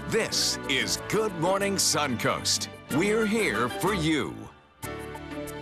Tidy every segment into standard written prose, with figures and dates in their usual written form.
This is Good Morning Suncoast. We're here for you.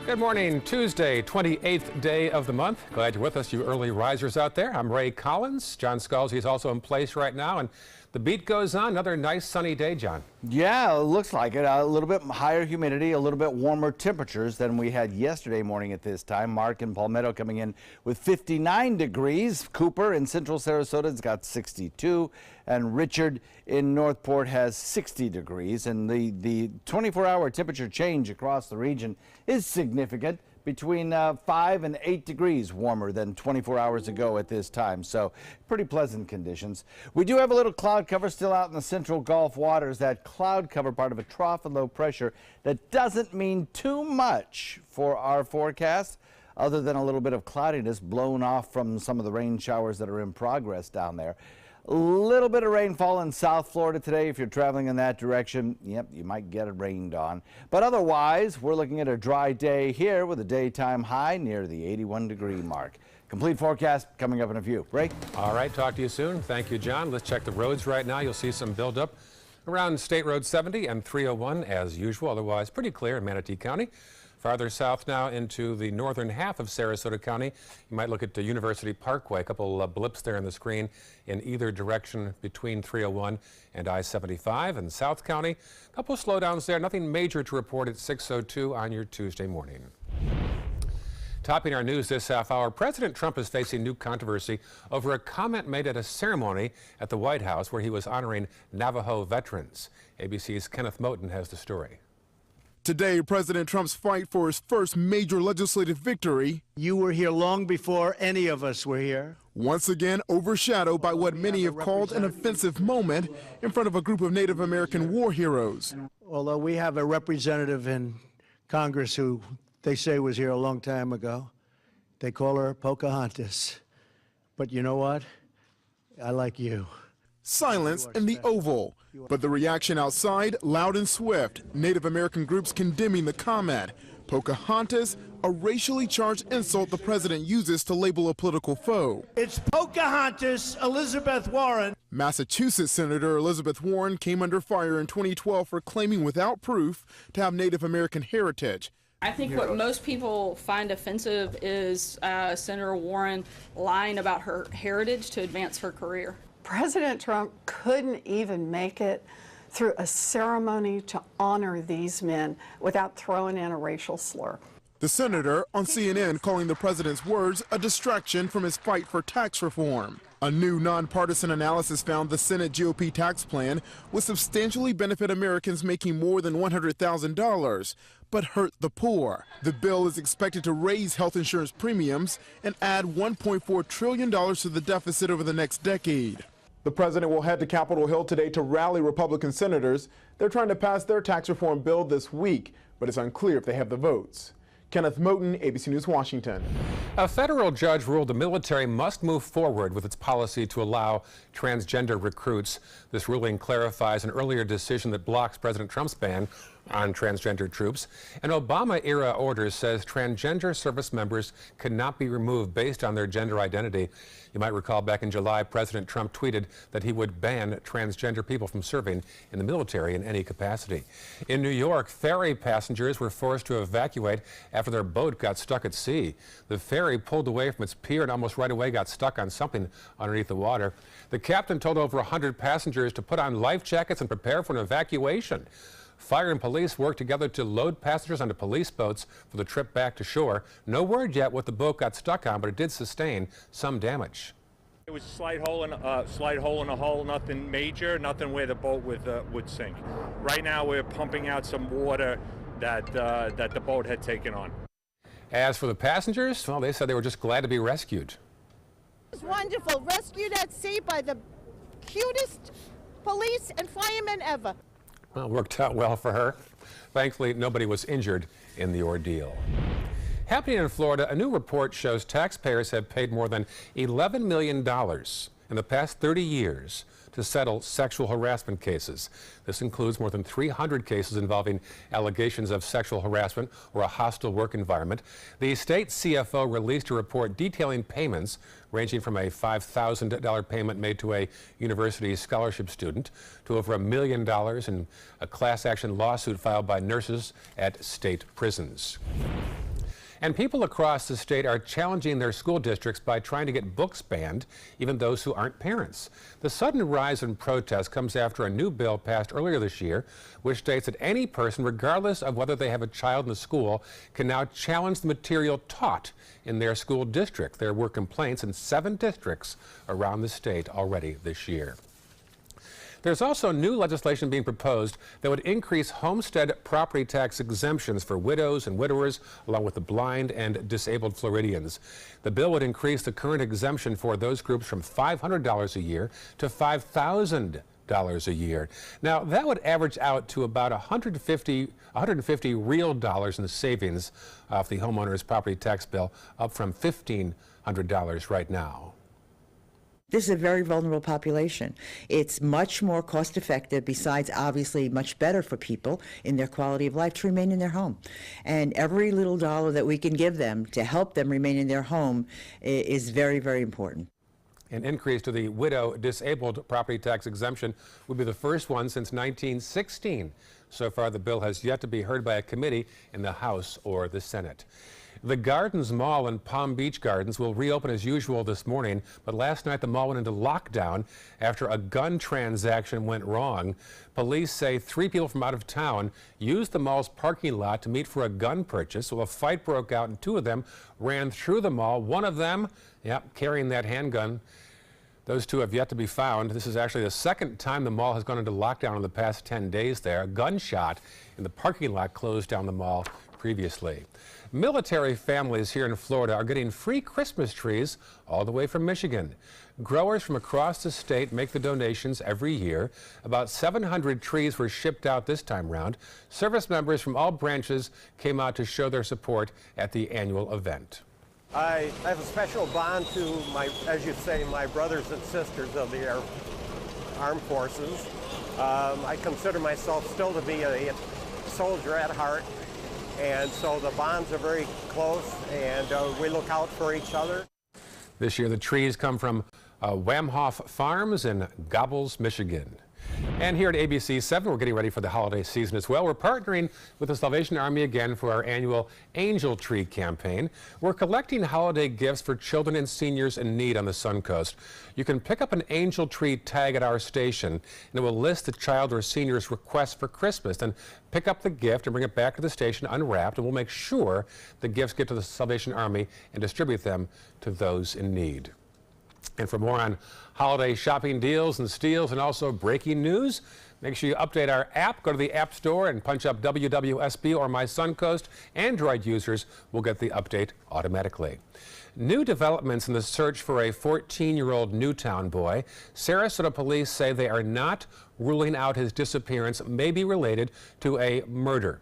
Good morning, Tuesday, 28th day of the month. Glad you're with us, you early risers out there. I'm Ray Collins. John Scalzi is also in place right now, and the beat goes on. Another nice sunny day, John. Yeah, it looks like it. A little bit higher humidity, a little bit warmer temperatures than we had yesterday morning at this time. Mark and Palmetto coming in with 59 degrees. Cooper in central Sarasota has got 62. And Richard in Northport has 60 degrees. And the 24-hour temperature change across the region is significant, between 5 and 8 degrees warmer than 24 hours ago at this time. So pretty pleasant conditions. We do have a little cloud cover still out in the central Gulf waters. That cloud cover part of a trough and low pressure that doesn't mean too much for our forecast, other than a little bit of cloudiness blown off from some of the rain showers that are in progress down there. A little bit of rainfall in South Florida today. If you're traveling in that direction, yep, you might get it rained on. But otherwise, we're looking at a dry day here with a daytime high near the 81-degree mark. Complete forecast coming up in a few. Ray? All right, talk to you soon. Thank you, John. Let's check the roads right now. You'll see some buildup around State Road 70 and 301 as usual. Otherwise, pretty clear in Manatee County. Farther south now into the northern half of Sarasota County, you might look at the University Parkway. A couple blips there on the screen in either direction between 301 and I-75. In South County, a couple of slowdowns there. Nothing major to report at 6:02 on your Tuesday morning. Topping our news this half hour, President Trump is facing new controversy over a comment made at a ceremony at the White House where he was honoring Navajo veterans. ABC's Kenneth Moten has the story. Today, President Trump's fight for his first major legislative victory. You were here long before any of us were here. Once again overshadowed by what many have called an offensive moment in front of a group of Native American war heroes. Although we have a representative in Congress who they say was here a long time ago. They call her Pocahontas. But you know what? I like you. Silence in the Oval, but the reaction outside loud and swift. Native American groups condemning the comment. Pocahontas, a racially charged insult the president uses to label a political foe. It's Pocahontas Elizabeth Warren. Massachusetts Senator Elizabeth Warren came under fire in 2012 for claiming without proof to have Native American heritage. I think what most people find offensive is Senator Warren lying about her heritage to advance her career. President Trump couldn't even make it through a ceremony to honor these men without throwing in a racial slur. The senator on CNN calling the president's words a distraction from his fight for tax reform. A new nonpartisan analysis found the Senate GOP tax plan would substantially benefit Americans making more than $100,000, but hurt the poor. The bill is expected to raise health insurance premiums and add $1.4 trillion to the deficit over the next decade. The president will head to Capitol Hill today to rally Republican senators. They're trying to pass their tax reform bill this week, but it's unclear if they have the votes. Kenneth Moten, ABC News, Washington. A federal judge ruled the military must move forward with its policy to allow transgender recruits. This ruling clarifies an earlier decision that blocks President Trump's ban on transgender troops. An Obama-era order says transgender service members cannot be removed based on their gender identity. You might recall back in July, President Trump tweeted that he would ban transgender people from serving in the military in any capacity. In New York, ferry passengers were forced to evacuate after their boat got stuck at sea. The ferry pulled away from its pier and almost right away got stuck on something underneath the water. The captain told over 100 passengers to put on life jackets and prepare for an evacuation. Fire and police worked together to load passengers onto police boats for the trip back to shore. No word yet what the boat got stuck on, but it did sustain some damage. It was a slight hole in a hull, nothing major, nothing where the boat would sink. Right now we're pumping out some water that the boat had taken on. As for the passengers, well, they said they were just glad to be rescued. It was wonderful, rescued at sea by the cutest police and firemen ever. Well, it worked out well for her. Thankfully, nobody was injured in the ordeal. Happening in Florida, a new report shows taxpayers have paid more than $11 million in the past 30 years to settle sexual harassment cases. This includes more than 300 cases involving allegations of sexual harassment or a hostile work environment. The state CFO released a report detailing payments ranging from a $5,000 payment made to a university scholarship student to over $1 million in a class action lawsuit filed by nurses at state prisons. And people across the state are challenging their school districts by trying to get books banned, even those who aren't parents. The sudden rise in protest comes after a new bill passed earlier this year, which states that any person, regardless of whether they have a child in the school, can now challenge the material taught in their school district. There were complaints in 7 districts around the state already this year. There's also new legislation being proposed that would increase homestead property tax exemptions for widows and widowers, along with the blind and disabled Floridians. The bill would increase the current exemption for those groups from $500 a year to $5,000 a year. Now, that would average out to about 150 real dollars in savings off the homeowner's property tax bill, up from $1,500 right now. This is a very vulnerable population. It's much more cost effective, besides obviously much better for people in their quality of life, to remain in their home. And every little dollar that we can give them to help them remain in their home is very, very important. An increase to the widow disabled property tax exemption would be the first one since 1916. So far, the bill has yet to be heard by a committee in the House or the Senate. The Gardens Mall in Palm Beach Gardens will reopen as usual this morning, but last night the mall went into lockdown after a gun transaction went wrong. Police say 3 people from out of town used the mall's parking lot to meet for a gun purchase, so a fight broke out and 2 of them ran through the mall. One of them, carrying that handgun. Those 2 have yet to be found. This is actually the second time the mall has gone into lockdown in the past 10 days there. A gunshot in the parking lot closed down the mall previously. Military families here in Florida are getting free Christmas trees all the way from Michigan. Growers from across the state make the donations every year. About 700 trees were shipped out this time round. Service members from all branches came out to show their support at the annual event. I have a special bond to as you say, my brothers and sisters of the armed forces. I consider myself still to be a soldier at heart. And so the bonds are very close, and we look out for each other. This year, the trees come from Wamhoff Farms in Gobbles, Michigan. And here at ABC 7, we're getting ready for the holiday season as well. We're partnering with the Salvation Army again for our annual Angel Tree campaign. We're collecting holiday gifts for children and seniors in need on the Suncoast. You can pick up an Angel Tree tag at our station, and it will list the child or senior's request for Christmas. Then pick up the gift and bring it back to the station unwrapped, and we'll make sure the gifts get to the Salvation Army and distribute them to those in need. And for more on holiday shopping deals and steals and also breaking news, make sure you update our app. Go to the App Store and punch up WWSB or My Suncoast. Android users will get the update automatically. New developments in the search for a 14-year-old Newtown boy. Sarasota police say they are not ruling out his disappearance may be related to a murder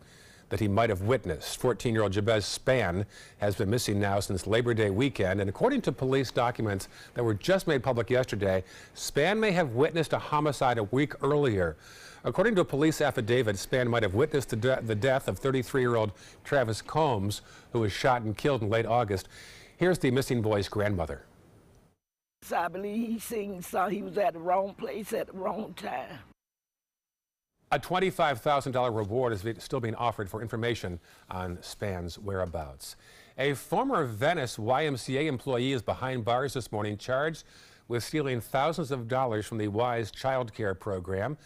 that he might have witnessed. 14-year-old Jabez Spann has been missing now since Labor Day weekend, and according to police documents that were just made public yesterday, Spann may have witnessed a homicide a week earlier. According to a police affidavit, Spann might have witnessed the death of 33-year-old Travis Combs, who was shot and killed in late August. Here's the missing boy's grandmother. I believe he was at the wrong place at the wrong time. A $25,000 reward is still being offered for information on Spann's whereabouts. A former Venice YMCA employee is behind bars this morning, charged with stealing thousands of dollars from the WISE child care program.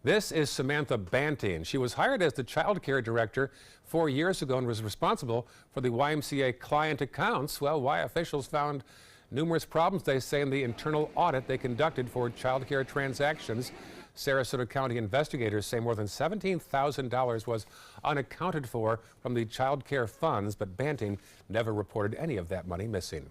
This is Samantha Banting. She was hired as the child care director 4 years ago and was responsible for the YMCA client accounts. Well, Y officials found numerous problems, they say, in the internal audit they conducted for child care transactions. Sarasota County investigators say more than $17,000 was unaccounted for from the child care funds, but Banting never reported any of that money missing.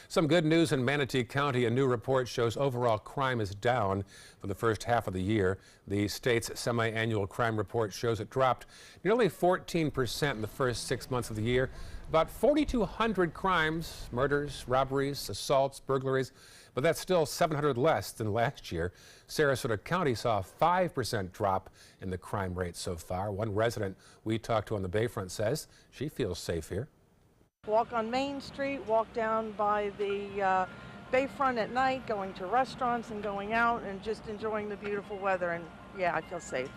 Some good news in Manatee County. A new report shows overall crime is down for the first half of the year. The state's semi-annual crime report shows it dropped nearly 14% in the first 6 months of the year, About 4,200 crimes, murders, robberies, assaults, burglaries, but that's still 700 less than last year. Sarasota County saw a 5% drop in the crime rate so far. One resident we talked to on the Bayfront says she feels safe here. Walk on Main Street, walk down by the Bayfront at night, going to restaurants and going out and just enjoying the beautiful weather, and yeah, I feel safe.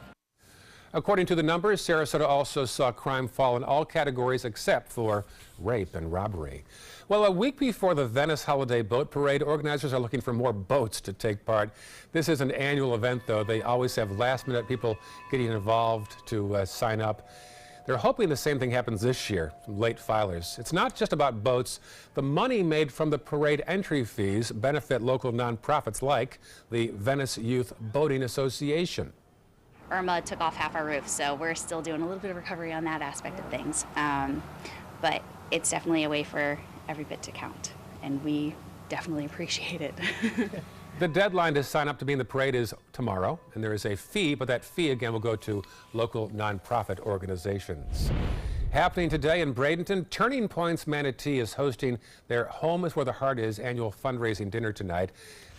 According to the numbers, Sarasota also saw crime fall in all categories except for rape and robbery. Well, a week before the Venice Holiday Boat Parade, organizers are looking for more boats to take part. This is an annual event, though. They always have last-minute people getting involved to sign up. They're hoping the same thing happens this year, some late filers. It's not just about boats. The money made from the parade entry fees benefit local nonprofits like the Venice Youth Boating Association. Irma took off half our roof, so we're still doing a little bit of recovery on that aspect of things. But it's definitely a way for every bit to count, and we definitely appreciate it. The deadline to sign up to be in the parade is tomorrow, and there is a fee, but that fee again will go to local nonprofit organizations. Happening today in Bradenton, Turning Point's Manatee is hosting their Home is Where the Heart Is annual fundraising dinner tonight.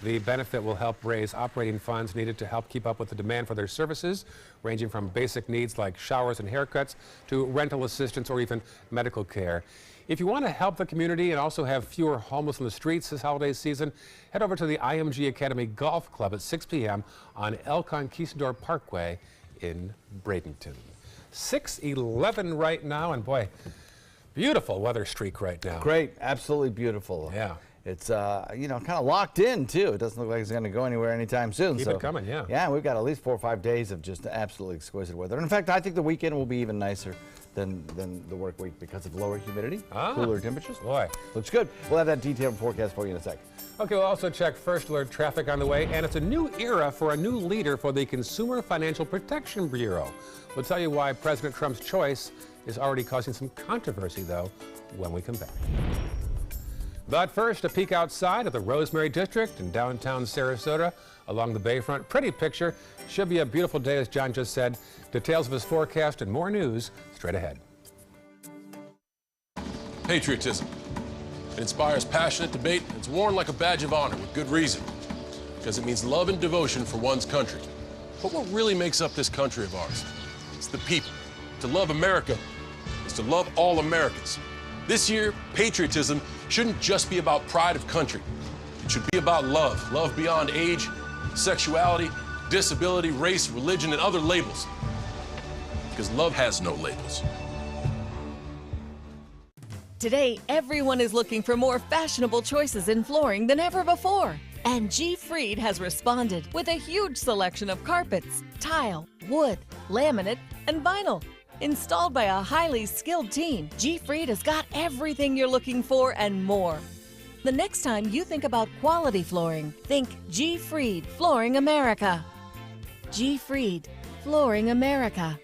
The benefit will help raise operating funds needed to help keep up with the demand for their services, ranging from basic needs like showers and haircuts to rental assistance or even medical care. If you want to help the community and also have fewer homeless on the streets this holiday season, head over to the IMG Academy Golf Club at 6 p.m. on El Conquistador Parkway in Bradenton. 6:11 right now, and boy, beautiful weather streak right now. Great, absolutely beautiful. Yeah. It's, you know, kind of locked in, too. It doesn't look like it's going to go anywhere anytime soon. Keep it coming, yeah. Yeah, we've got at least 4 or 5 days of just absolutely exquisite weather. And in fact, I think the weekend will be even nicer than the work week because of lower humidity, cooler temperatures. Boy. Looks good. We'll have that detailed forecast for you in a sec. Okay, we'll also check first alert traffic on the way, and it's a new era for a new leader for the Consumer Financial Protection Bureau. We'll tell you why President Trump's choice is already causing some controversy, though, when we come back. But first, a peek outside at the Rosemary District in downtown Sarasota along the Bayfront. Pretty picture. Should be a beautiful day, as John just said. Details of his forecast and more news straight ahead. Patriotism. It inspires passionate debate. It's worn like a badge of honor with good reason, because it means love and devotion for one's country. But what really makes up this country of ours? It's the people. To love America is to love all Americans. This year, patriotism shouldn't just be about pride of country. It should be about love. Love beyond age, sexuality, disability, race, religion, and other labels. Because love has no labels. Today, everyone is looking for more fashionable choices in flooring than ever before. And G. Fried has responded with a huge selection of carpets, tile, wood, laminate, and vinyl. Installed by a highly skilled team, G. Fried has got everything you're looking for and more. The next time you think about quality flooring, think G. Fried Flooring America. G. Fried Flooring America.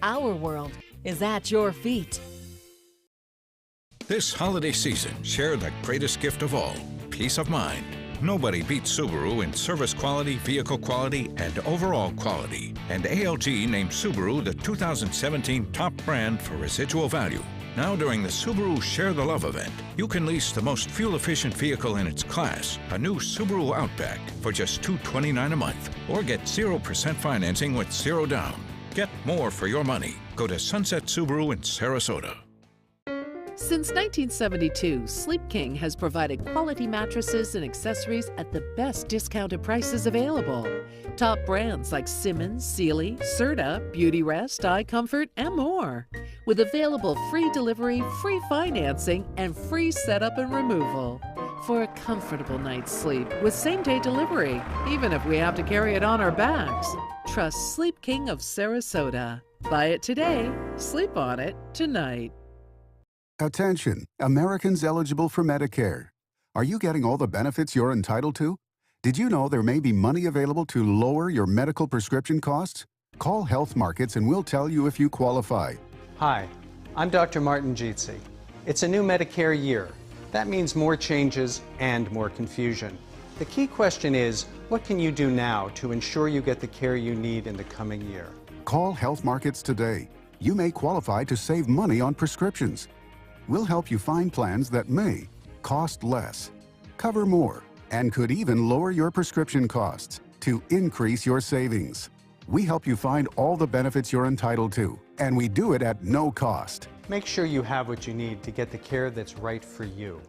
Our world is at your feet. This holiday season, share the greatest gift of all, peace of mind. Nobody beats Subaru in service quality, vehicle quality, and overall quality. And ALG named Subaru the 2017 top brand for residual value. Now during the Subaru Share the Love event, you can lease the most fuel-efficient vehicle in its class, a new Subaru Outback, for just $229 a month. Or get 0% financing with zero down. Get more for your money. Go to Sunset Subaru in Sarasota. Since 1972, Sleep King has provided quality mattresses and accessories at the best discounted prices available. Top brands like Simmons, Sealy, Serta, Beautyrest, iComfort, and more. With available free delivery, free financing, and free setup and removal. For a comfortable night's sleep with same-day delivery, even if we have to carry it on our backs. Trust Sleep King of Sarasota. Buy it today, sleep on it tonight. Attention, Americans eligible for Medicare. Are you getting all the benefits you're entitled to? Did you know there may be money available to lower your medical prescription costs? Call Health Markets and we'll tell you if you qualify. Hi, I'm Dr. Martin Jeetsi. It's a new Medicare year. That means more changes and more confusion. The key question is, what can you do now to ensure you get the care you need in the coming year? Call Health Markets today. You may qualify to save money on prescriptions. We'll help you find plans that may cost less, cover more, and could even lower your prescription costs to increase your savings. We help you find all the benefits you're entitled to, and we do it at no cost. Make sure you have what you need to get the care that's right for you.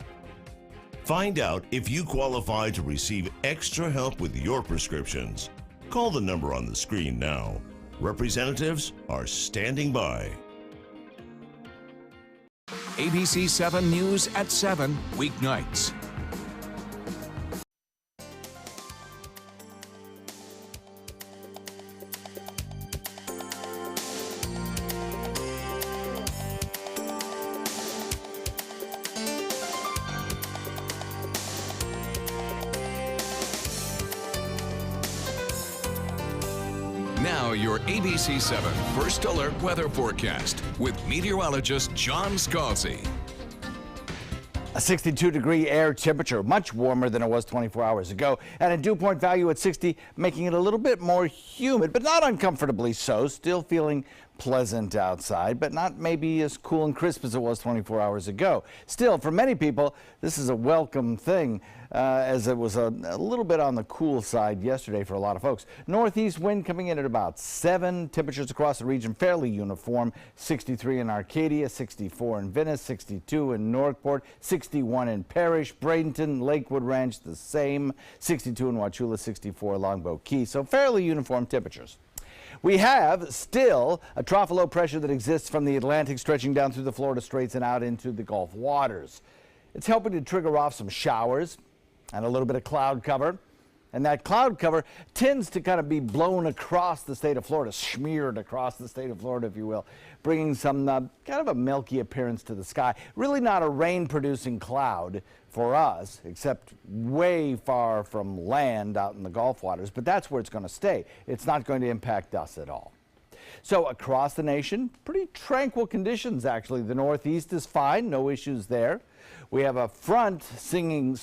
Find out if you qualify to receive extra help with your prescriptions. Call the number on the screen now. Representatives are standing by. ABC 7 News at 7 weeknights. Now your ABC 7 First Alert weather forecast with meteorologist John Scalzi. A 62-degree air temperature, much warmer than it was 24 hours ago, and a dew point value at 60, making it a little bit more humid, but not uncomfortably so. Still feeling pleasant outside, but not maybe as cool and crisp as it was 24 hours ago. Still, for many people, this is a welcome thing, as it was a little bit on the cool side yesterday for a lot of folks. Northeast wind coming in at about 7. Temperatures across the region fairly uniform. 63 in Arcadia, 64 in Venice, 62 in Northport, 61 in Parrish, Bradenton, Lakewood Ranch, the same. 62 in Wauchula, 64 Longboat Key. So fairly uniform temperatures. We have still a trough of low pressure that exists from the Atlantic stretching down through the Florida Straits and out into the Gulf waters. It's helping to trigger off some showers and a little bit of cloud cover. And that cloud cover tends to kind of be blown across the state of Florida, smeared across the state of Florida, if you will, bringing some kind of a milky appearance to the sky. Really not a rain-producing cloud for us, except way far from land out in the Gulf waters, but that's where it's going to stay. It's not going to impact us at all. So across the nation, pretty tranquil conditions, actually. The Northeast is fine, no issues there. We have a front sinking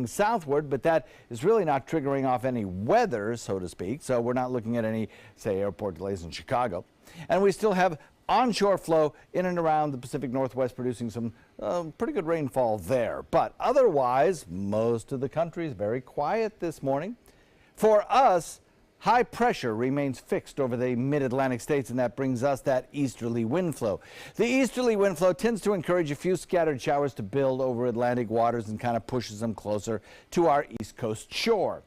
southward, but that is really not triggering off any weather, so to speak. So we're not looking at any, say, airport delays in Chicago. And we still have onshore flow in and around the Pacific Northwest producing some pretty good rainfall there. But otherwise, most of the country is very quiet this morning. For us, high pressure remains fixed over the mid-Atlantic states, and that brings us that easterly wind flow. The easterly wind flow tends to encourage a few scattered showers to build over Atlantic waters and kind of pushes them closer to our east coast shore.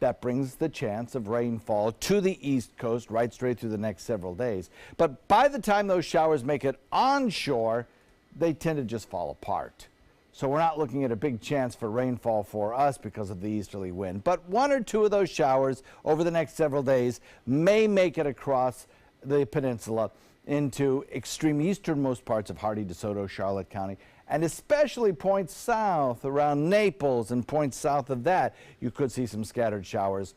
That brings the chance of rainfall to the east coast right straight through the next several days. But by the time those showers make it onshore, they tend to just fall apart. So we're not looking at a big chance for rainfall for us because of the easterly wind. But one or two of those showers over the next several days may make it across the peninsula into extreme easternmost parts of Hardee, DeSoto, Charlotte County, and especially points south around Naples and points south of that. You could see some scattered showers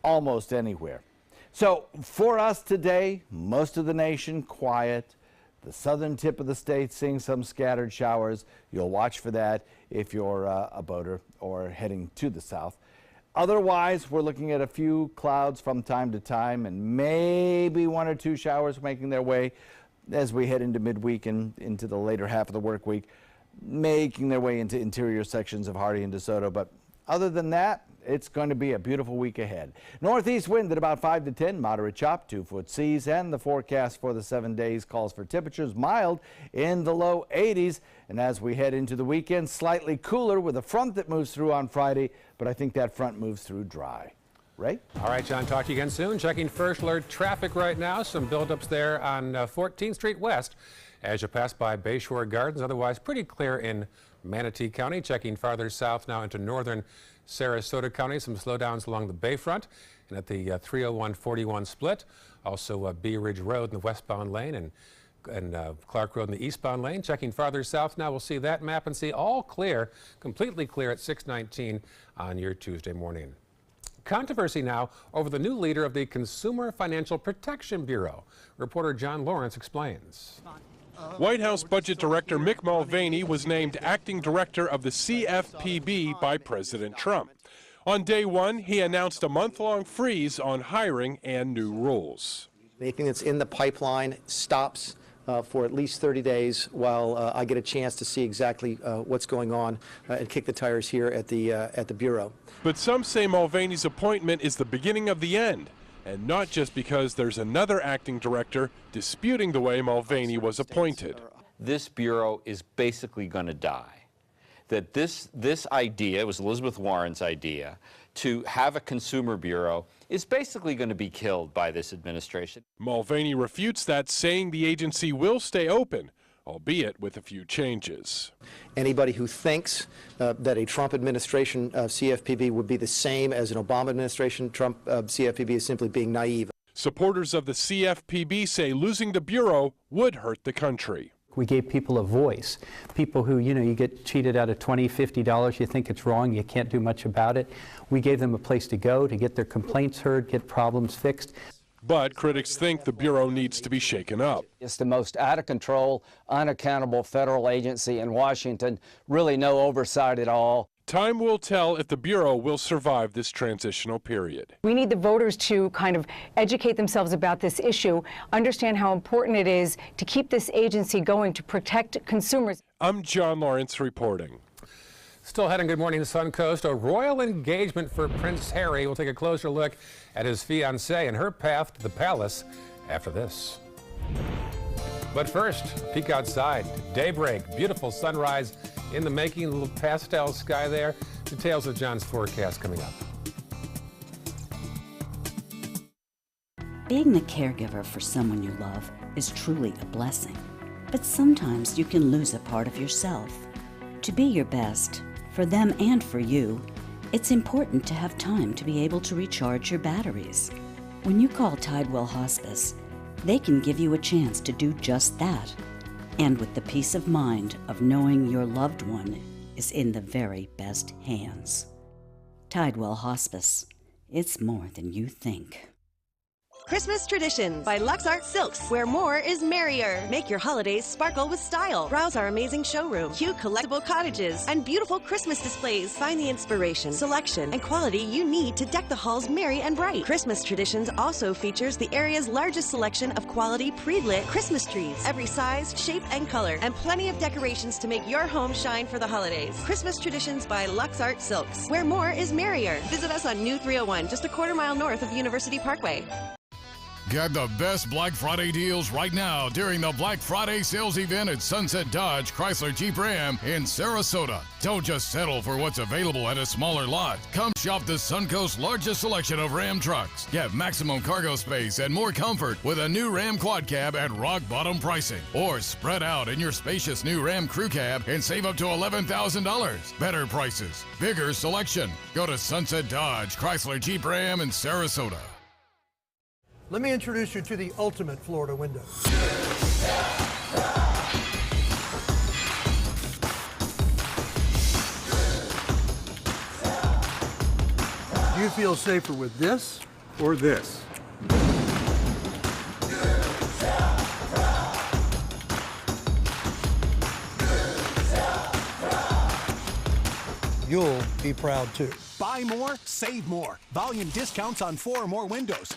almost anywhere. So for us today, most of the nation quiet. The southern tip of the state seeing some scattered showers. You'll watch for that if you're a boater or heading to the south. Otherwise, we're looking at a few clouds from time to time and maybe one or two showers making their way as we head into midweek and into the later half of the work week, making their way into interior sections of Hardee and DeSoto. But other than that, it's going to be a beautiful week ahead. Northeast wind at about 5 to 10, moderate chop, 2-foot seas, and the forecast for the 7 days calls for temperatures mild in the low 80s. And as we head into the weekend, slightly cooler with a front that moves through on Friday, but I think that front moves through dry. Ray? All right, John, talk to you again soon. Checking First Alert traffic right now. Some buildups there on 14th Street West as you pass by Bayshore Gardens. Otherwise, pretty clear in Manatee County. Checking farther south now into northern Sarasota County. Some slowdowns along the Bayfront and at the 301-41 split. Also Bee Ridge Road in the westbound lane and Clark Road in the eastbound lane. Checking farther south now, we'll see that map and see all clear, completely clear at 6:19 on your Tuesday morning. Controversy now over the new leader of the Consumer Financial Protection Bureau. Reporter John Lawrence explains. White House Budget Director Mick Mulvaney was named acting director of the CFPB by President Trump. On day one, he announced a month-long freeze on hiring and new rules. Anything that's in the pipeline stops for at least 30 days while I get a chance to see exactly what's going on and kick the tires here at the Bureau. But some say Mulvaney's appointment is the beginning of the end, and not just because there's another acting director disputing the way Mulvaney was appointed. This Bureau is basically going to die. That this idea, it was Elizabeth Warren's idea, to have a consumer bureau is basically going to be killed by this administration. Mulvaney refutes that, saying the agency will stay open, albeit with a few changes. Anybody who thinks that a Trump administration CFPB would be the same as an Obama administration Trump CFPB is simply being naive. Supporters of the CFPB say losing the bureau would hurt the country. We gave people a voice. People who, you get cheated out of $20, $50, you think it's wrong, you can't do much about it. We gave them a place to go to get their complaints heard, get problems fixed. But critics think the Bureau needs to be shaken up. It's the most out of control, unaccountable federal agency in Washington, really no oversight at all. Time will tell if the Bureau will survive this transitional period. We need the voters to kind of educate themselves about this issue, understand how important it is to keep this agency going to protect consumers. I'm John Lawrence reporting. Still ahead on Good Morning Suncoast, a royal engagement for Prince Harry. We'll take a closer look at his fiancée and her path to the palace after this. But first, peek outside. Daybreak, beautiful sunrise in the making, a little pastel sky there. Details of John's forecast coming up. Being the caregiver for someone you love is truly a blessing. But sometimes you can lose a part of yourself. To be your best, for them and for you, it's important to have time to be able to recharge your batteries. When you call Tidewell Hospice, they can give you a chance to do just that. And with the peace of mind of knowing your loved one is in the very best hands. Tidewell Hospice. It's more than you think. Christmas Traditions by Lux Art Silks, where more is merrier. Make your holidays sparkle with style. Browse our amazing showroom, cute collectible cottages, and beautiful Christmas displays. Find the inspiration, selection, and quality you need to deck the halls merry and bright. Christmas Traditions also features the area's largest selection of quality pre-lit Christmas trees, every size, shape, and color, and plenty of decorations to make your home shine for the holidays. Christmas Traditions by Lux Art Silks, where more is merrier. Visit us on New 301, just a quarter-mile north of University Parkway. Get the best Black Friday deals right now during the Black Friday sales event at Sunset Dodge Chrysler Jeep Ram in Sarasota. Don't just settle for what's available at a smaller lot. Come shop the Suncoast's largest selection of Ram trucks. Get maximum cargo space and more comfort with a new Ram Quad Cab at rock bottom pricing. Or spread out in your spacious new Ram Crew Cab and save up to $11,000. Better prices, bigger selection. Go to Sunset Dodge Chrysler Jeep Ram in Sarasota. Let me introduce you to the ultimate Florida window. Do you feel safer with this or this? You'll be proud too. Buy more, save more. Volume discounts on 4 or more windows.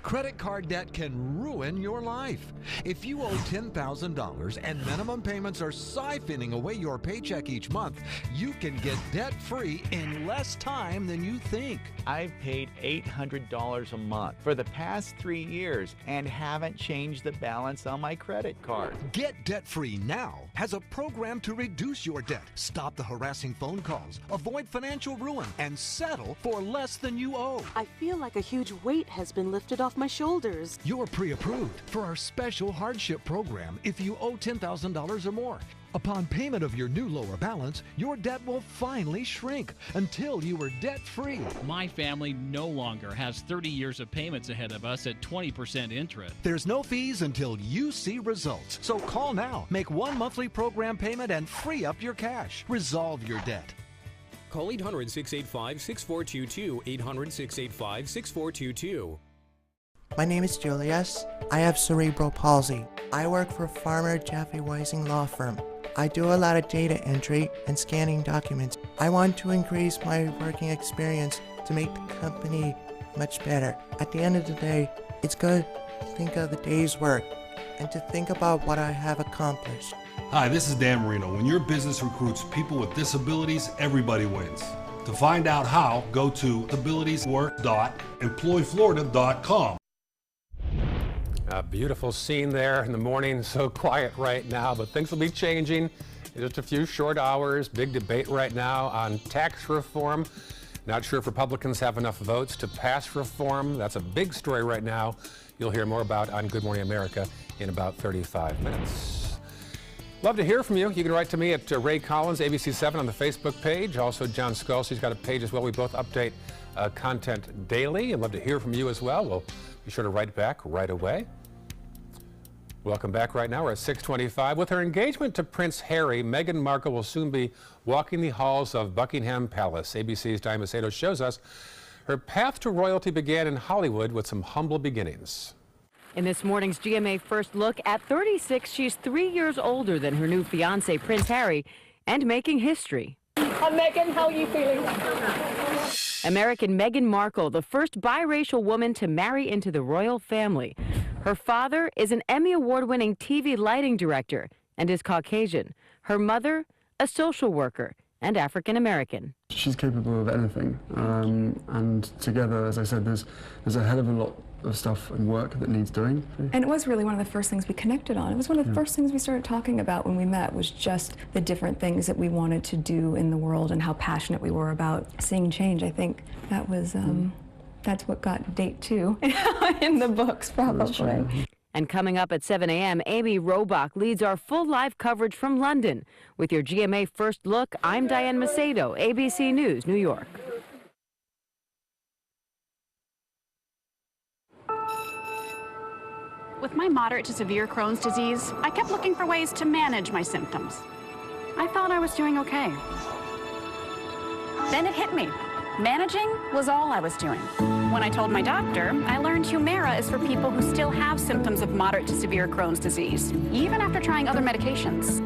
Credit card debt can ruin your life. If you owe $10,000 and minimum payments are siphoning away your paycheck each month, you can get debt-free in less time than you think. I've paid $800 a month for the past 3 years and haven't changed the balance on my credit card. Get debt-free now has a program to reduce your debt, stop the harassing phone calls, avoid financial ruin, and settle for less than you owe. I feel like a huge weight has been lifted off my shoulders. You're pre-approved for our special hardship program if you owe $10,000 or more. Upon payment of your new lower balance, your debt will finally shrink until you are debt-free. My family no longer has 30 years of payments ahead of us at 20% interest. There's no fees until you see results. So call now, make one monthly program payment, and free up your cash. Resolve your debt. Call 800-685-6422, 800-685-6422. My name is Julius. I have cerebral palsy. I work for Farmer Jeffy Weising Law Firm. I do a lot of data entry and scanning documents. I want to increase my working experience to make the company much better. At the end of the day, it's good to think of the day's work and to think about what I have accomplished. Hi, this is Dan Marino. When your business recruits people with disabilities, everybody wins. To find out how, go to disabilitieswork.employflorida.com. A beautiful scene there in the morning, so quiet right now, but things will be changing in just a few short hours. Big debate right now on tax reform. Not sure if Republicans have enough votes to pass reform. That's a big story right now. You'll hear more about on Good Morning America in about 35 minutes. Love to hear from you. You can write to me at Ray Collins, ABC7 on the Facebook page. Also, John Scalzi's got a page as well. We both update content daily. I'd love to hear from you as well. We'll be sure to write back right away. Welcome back right now. We're at 6:25. With her engagement to Prince Harry, Meghan Markle will soon be walking the halls of Buckingham Palace. ABC's Diane Macedo shows us her path to royalty began in Hollywood with some humble beginnings. In this morning's GMA First Look, at 36, she's 3 years older than her new fiancé, Prince Harry, and making history. Meghan, how are you feeling? American Meghan Markle, the first biracial woman to marry into the royal family. Her father is an Emmy Award-winning TV lighting director and is Caucasian. Her mother, a social worker and African American. She's capable of anything, and together, as I said, there's a hell of a lot of stuff and work that needs doing. And it was really one of the first things we connected on. It was one of the first things we started talking about when we met, was just the different things that we wanted to do in the world and how passionate we were about seeing change. I think that was, that's what got date 2 in the books, probably. And coming up at 7 a.m., Amy Robach leads our full live coverage from London. With your GMA First Look, I'm Diane Macedo, ABC News, New York. With my moderate to severe Crohn's disease, I kept looking for ways to manage my symptoms. I thought I was doing okay. Then it hit me. Managing was all I was doing. When I told my doctor, I learned Humira is for people who still have symptoms of moderate to severe Crohn's disease, even after trying other medications.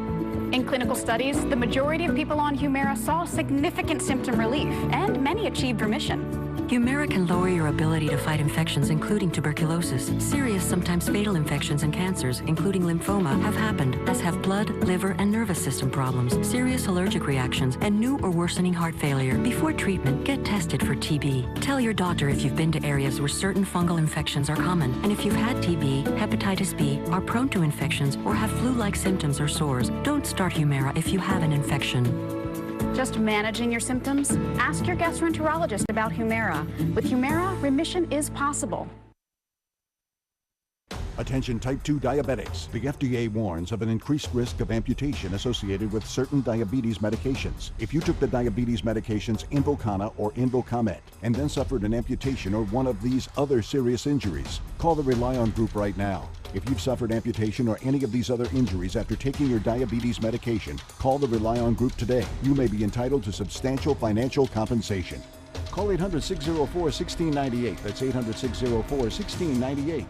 In clinical studies, the majority of people on Humira saw significant symptom relief, and many achieved remission. Humira can lower your ability to fight infections, including tuberculosis. Serious, sometimes fatal infections and cancers, including lymphoma, have happened, as have blood, liver, and nervous system problems, serious allergic reactions, and new or worsening heart failure. Before treatment, get tested for TB. Tell your doctor if you've been to areas where certain fungal infections are common, and if you've had TB, hepatitis B, are prone to infections, or have flu-like symptoms or sores. Don't start Humira if you have an infection. Just managing your symptoms? Ask your gastroenterologist about Humira. With Humira, remission is possible. Attention type 2 diabetics. The FDA warns of an increased risk of amputation associated with certain diabetes medications. If you took the diabetes medications Invokana or Invokamet and then suffered an amputation or one of these other serious injuries, call the Rely On Group right now. If you've suffered amputation or any of these other injuries after taking your diabetes medication, call the Rely On Group today. You may be entitled to substantial financial compensation. Call 800-604-1698. That's 800-604-1698.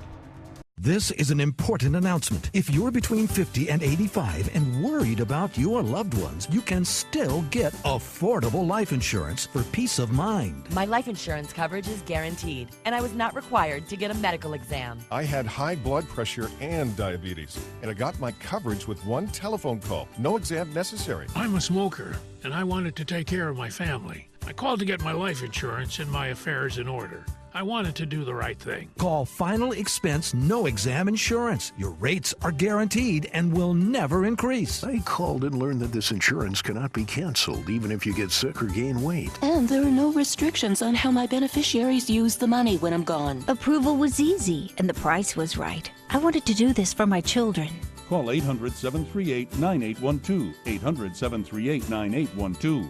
This is an important announcement. If you're between 50 and 85 and worried about your loved ones, you can still get affordable life insurance for peace of mind. My life insurance coverage is guaranteed, and I was not required to get a medical exam. I had high blood pressure and diabetes, and I got my coverage with one telephone call. No exam necessary. I'm a smoker, and I wanted to take care of my family. I called to get my life insurance and my affairs in order. I wanted to do the right thing. Call Final Expense No Exam Insurance. Your rates are guaranteed and will never increase. I called and learned that this insurance cannot be canceled even if you get sick or gain weight. And there are no restrictions on how my beneficiaries use the money when I'm gone. Approval was easy and the price was right. I wanted to do this for my children. Call 800-738-9812. 800-738-9812.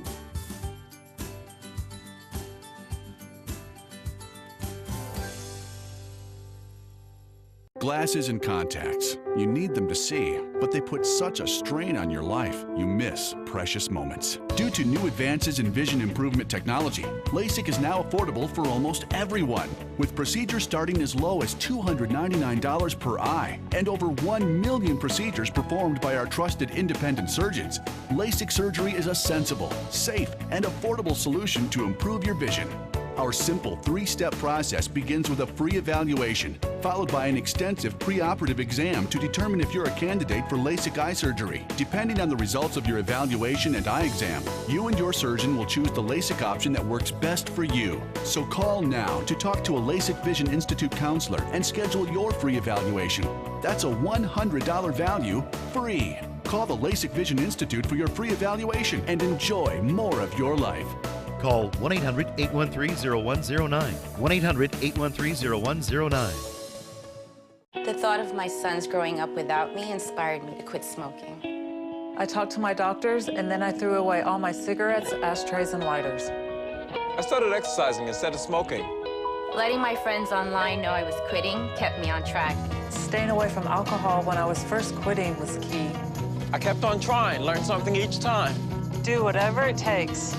Glasses and contacts. You need them to see, but they put such a strain on your life, you miss precious moments. Due to new advances in vision improvement technology, LASIK is now affordable for almost everyone, with procedures starting as low as $299 per eye and over 1 million procedures performed by our trusted independent surgeons. LASIK surgery is a sensible, safe, and affordable solution to improve your vision. Our simple 3-step process begins with a free evaluation, followed by an extensive preoperative exam to determine if you're a candidate for LASIK eye surgery. Depending on the results of your evaluation and eye exam, you and your surgeon will choose the LASIK option that works best for you. So call now to talk to a LASIK Vision Institute counselor and schedule your free evaluation. That's a $100 value, free. Call the LASIK Vision Institute for your free evaluation and enjoy more of your life. Call 1-800-813-0109. 1-800-813-0109. The thought of my sons growing up without me inspired me to quit smoking. I talked to my doctors, and then I threw away all my cigarettes, ashtrays, and lighters. I started exercising instead of smoking. Letting my friends online know I was quitting kept me on track. Staying away from alcohol when I was first quitting was key. I kept on trying, learned something each time. Do whatever it takes.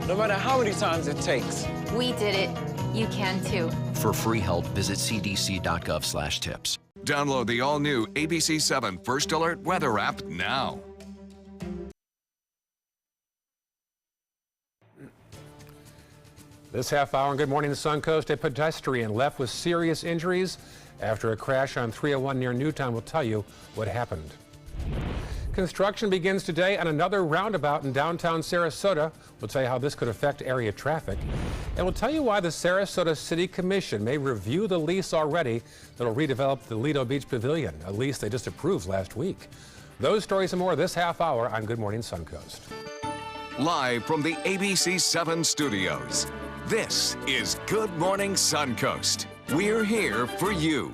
No matter how many times it takes. We did it. You can too. For free help, visit cdc.gov/tips. Download the all-new ABC7 First Alert Weather app now. This half hour on Good Morning Suncoast, a pedestrian left with serious injuries after a crash on 301 near Newtown. We'll tell you what happened. Construction begins today on another roundabout in downtown Sarasota. We'll tell you how this could affect area traffic. And we'll tell you why the Sarasota City Commission may review the lease already that'll redevelop the Lido Beach Pavilion, a lease they just approved last week. Those stories and more this half hour on Good Morning Suncoast. Live from the ABC7 studios, this is Good Morning Suncoast. We're here for you.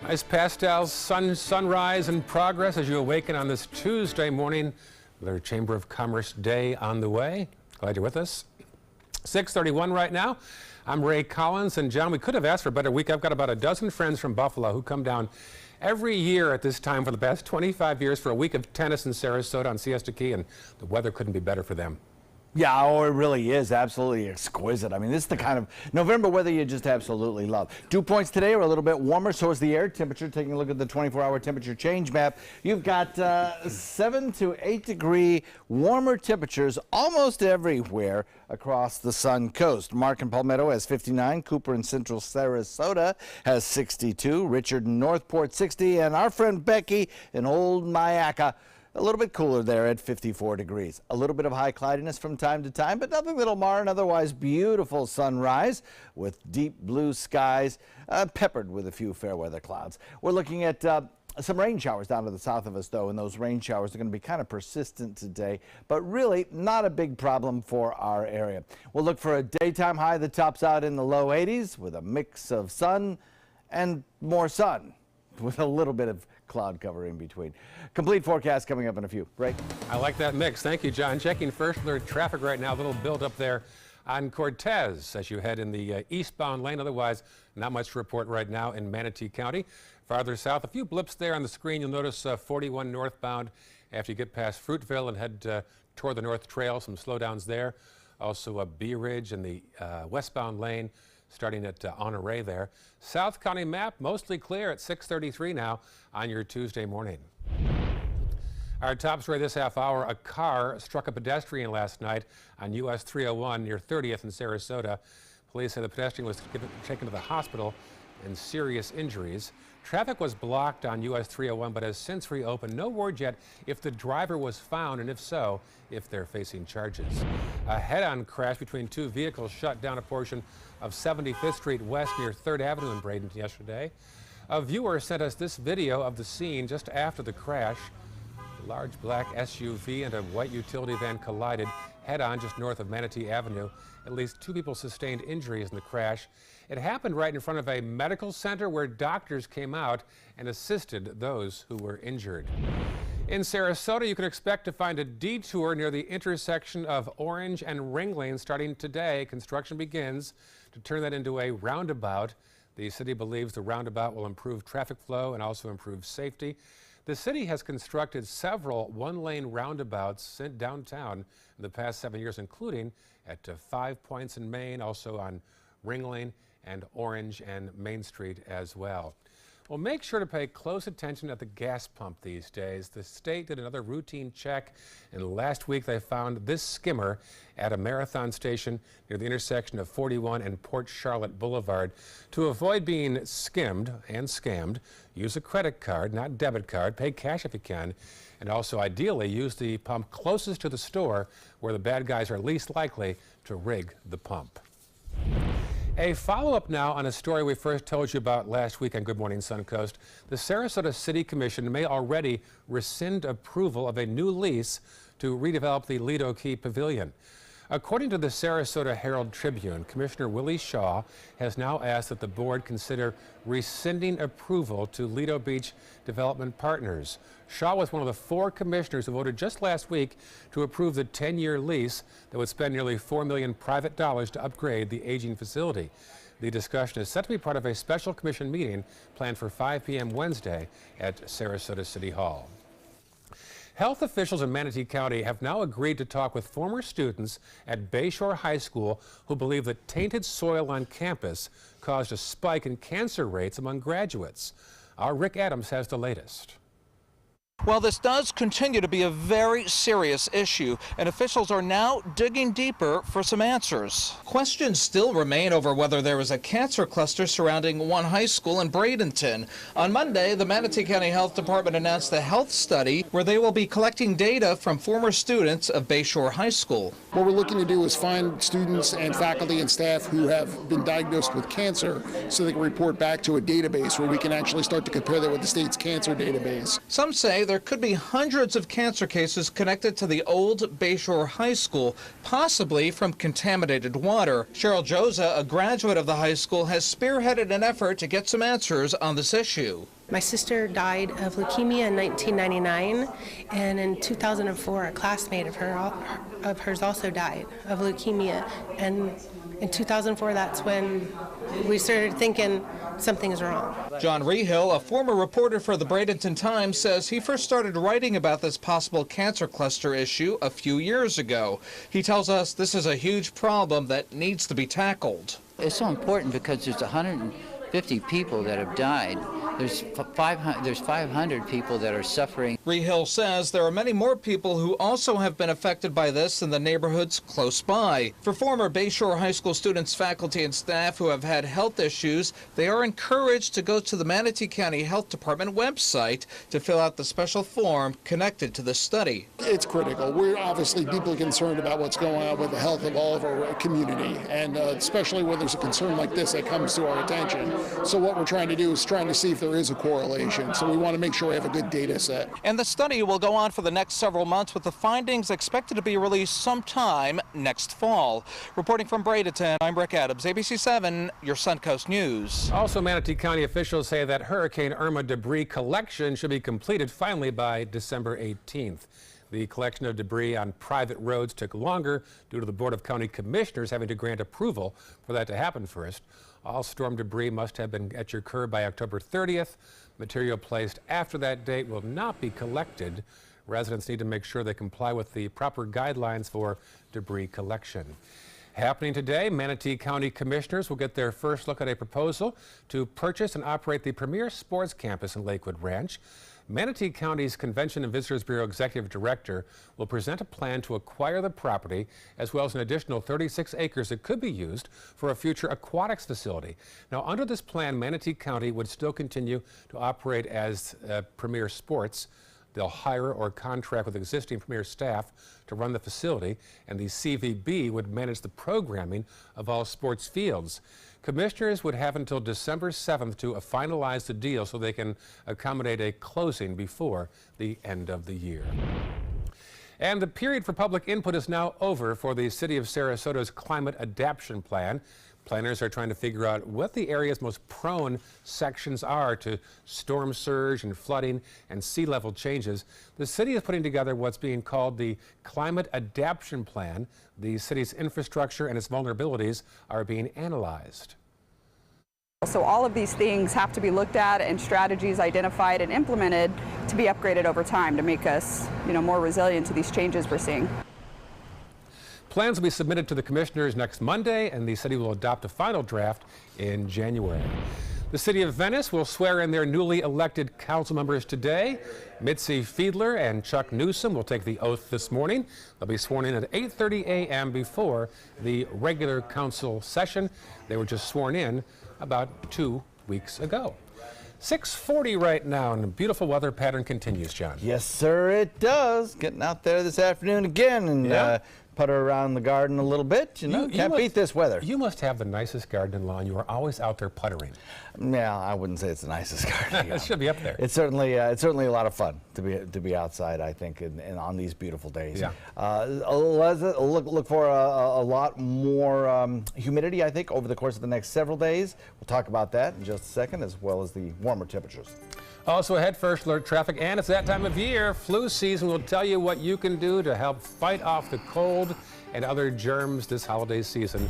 Nice pastel sunrise and progress as you awaken on this Tuesday morning with our Chamber of Commerce Day on the way. Glad you're with us. 6:31 right now. I'm Ray Collins, and John, we could have asked for a better week. I've got about a dozen friends from Buffalo who come down every year at this time for the past 25 years for a week of tennis in Sarasota on Siesta Key, and the weather couldn't be better for them. Yeah, oh, it really is absolutely exquisite. I mean, this is the kind of November weather you just absolutely love. Dew points today are a little bit warmer, so is the air temperature. Taking a look at the 24-hour temperature change map, you've got 7 to 8 degree warmer temperatures almost everywhere across the Suncoast. Mark and Palmetto has 59, Cooper in central Sarasota has 62, Richard in Northport 60, and our friend Becky in Old Myakka a little bit cooler there at 54 degrees. A little bit of high cloudiness from time to time, but nothing that'll mar an otherwise beautiful sunrise with deep blue skies peppered with a few fair weather clouds. We're looking at some rain showers down to the south of us, though, and those rain showers are going to be kind of persistent today, but really not a big problem for our area. We'll look for a daytime high that tops out in the low 80s with a mix of sun and more sun with a little bit of cloud cover in between. Complete forecast coming up in a few. Right? I like that mix. Thank you, John. Checking first alert traffic right now. A little build up there on Cortez as you head in the eastbound lane. Otherwise, not much to report right now in Manatee County. Farther south, a few blips there on the screen. You'll notice 41 northbound after you get past Fruitville and head toward the North Trail. Some slowdowns there. Also a Bee Ridge in the westbound lane, starting at Honore there. South County map mostly clear at 6:33 now on your Tuesday morning. Our top story this half hour, a car struck a pedestrian last night on US 301 near 30th in Sarasota. Police say the pedestrian was taken to the hospital and serious injuries. Traffic was blocked on US 301 but has since reopened. No word yet if the driver was found, and if so, if they're facing charges. A head-on crash between two vehicles shut down a portion of 75th Street West near 3rd Avenue in Bradenton yesterday. A viewer sent us this video of the scene just after the crash. A large black SUV and a white utility van collided head-on just north of Manatee Avenue. At least 2 people sustained injuries in the crash. It happened right in front of a medical center where doctors came out and assisted those who were injured. In Sarasota, you can expect to find a detour near the intersection of Orange and Ring Lane starting today. Construction begins to turn that into a roundabout. The city believes the roundabout will improve traffic flow and also improve safety. The city has constructed several one-lane roundabouts downtown in the past 7 years, including at 5 points in Maine, also on Ring Lane and Orange and Main Street as well. Well, make sure to pay close attention at the gas pump these days. The state did another routine check, and last week they found this skimmer at a Marathon station near the intersection of 41 and Port Charlotte Boulevard. To avoid being skimmed and scammed, use a credit card, not debit card. Pay cash if you can, and also ideally use the pump closest to the store where the bad guys are least likely to rig the pump. A follow-up now on a story we first told you about last week on Good Morning Suncoast. The Sarasota City Commission may already rescind approval of a new lease to redevelop the Lido Key Pavilion. According to the Sarasota Herald Tribune, Commissioner Willie Shaw has now asked that the board consider rescinding approval to Lido Beach Development Partners. Shaw was one of the 4 commissioners who voted just last week to approve the 10-year lease that would spend nearly $4 million private dollars to upgrade the aging facility. The discussion is set to be part of a special commission meeting planned for 5 p.m. Wednesday at Sarasota City Hall. Health officials in Manatee County have now agreed to talk with former students at Bayshore High School who believe that tainted soil on campus caused a spike in cancer rates among graduates. Our Rick Adams has the latest. Well, this does continue to be a very serious issue, and officials are now digging deeper for some answers. Questions still remain over whether there is a cancer cluster surrounding one high school in Bradenton. On Monday, the Manatee County Health Department announced a health study where they will be collecting data from former students of Bayshore High School. What we're looking to do is find students and faculty and staff who have been diagnosed with cancer so they can report back to a database where we can actually start to compare that with the state's cancer database. Some say there could be hundreds of cancer cases connected to the old Bayshore High School, possibly from contaminated water. Cheryl Joza, a graduate of the high school, has spearheaded an effort to get some answers on this issue. My sister died of leukemia in 1999, and in 2004, a classmate of hers also died of leukemia. And in 2004, that's when we started thinking something is wrong. John Rehill, a former reporter for the Bradenton Times, says he first started writing about this possible cancer cluster issue a few years ago. He tells us this is a huge problem that needs to be tackled. It's so important because there's 150 people that have died. There's 500 people that are suffering. Rehill says there are many more people who also have been affected by this in the neighborhoods close by. For former Bayshore High School students, faculty, and staff who have had health issues, they are encouraged to go to the Manatee County Health Department website to fill out the special form connected to the study. It's critical. We're obviously deeply concerned about what's going on with the health of all of our community, and especially when there's a concern like this that comes to our attention. So what we're trying to do is trying to see if there is a correlation. So we want to make sure we have a good data set. And the study will go on for the next several months, with the findings expected to be released sometime next fall. Reporting from Bradenton, I'm Rick Adams, ABC 7, your Suncoast News. Also, Manatee County officials say that Hurricane Irma debris collection should be completed finally by December 18th. The collection of debris on private roads took longer due to the Board of County Commissioners having to grant approval for that to happen first. All storm debris must have been at your curb by October 30th. Material placed after that date will not be collected. Residents need to make sure they comply with the proper guidelines for debris collection. Happening today, Manatee County Commissioners will get their first look at a proposal to purchase and operate the premier sports campus in Lakewood Ranch. Manatee County's Convention and Visitors Bureau Executive Director will present a plan to acquire the property, as well as an additional 36 acres that could be used for a future aquatics facility. Now, under this plan, Manatee County would still continue to operate as Premier Sports. They'll hire or contract with existing Premier staff to run the facility, and the CVB would manage the programming of all sports fields. Commissioners would have until December 7th to finalize the deal so they can accommodate a closing before the end of the year. And the period for public input is now over for the City of Sarasota's Climate Adaptation Plan. Planners are trying to figure out what the area's most prone sections are to storm surge and flooding and sea level changes. The city is putting together what's being called the Climate Adaptation Plan. The city's infrastructure and its vulnerabilities are being analyzed. So all of these things have to be looked at and strategies identified and implemented to be upgraded over time to make us, more resilient to these changes we're seeing. Plans will be submitted to the commissioners next Monday, and the city will adopt a final draft in January. The city of Venice will swear in their newly elected council members today. Mitzi Fiedler and Chuck Newsom will take the oath this morning. They'll be sworn in at 8:30 a.m. before the regular council session. They were just sworn in about 2 weeks ago. 6:40 right now, and the beautiful weather pattern continues, John. Yes, sir, it does. Getting out there this afternoon again and putter around the garden a little bit. You know, can't beat this weather. You must have the nicest garden and lawn. You are always out there puttering. Yeah, I wouldn't say it's the nicest garden. It should be up there. It's certainly a lot of fun to be outside, I think, and on these beautiful days. Yeah. Look for a lot more humidity, I think, over the course of the next several days. We'll talk about that in just a second, as well as the warmer temperatures. Also ahead, first alert traffic, and it's that time of year. Flu season will tell you what you can do to help fight off the cold and other germs this holiday season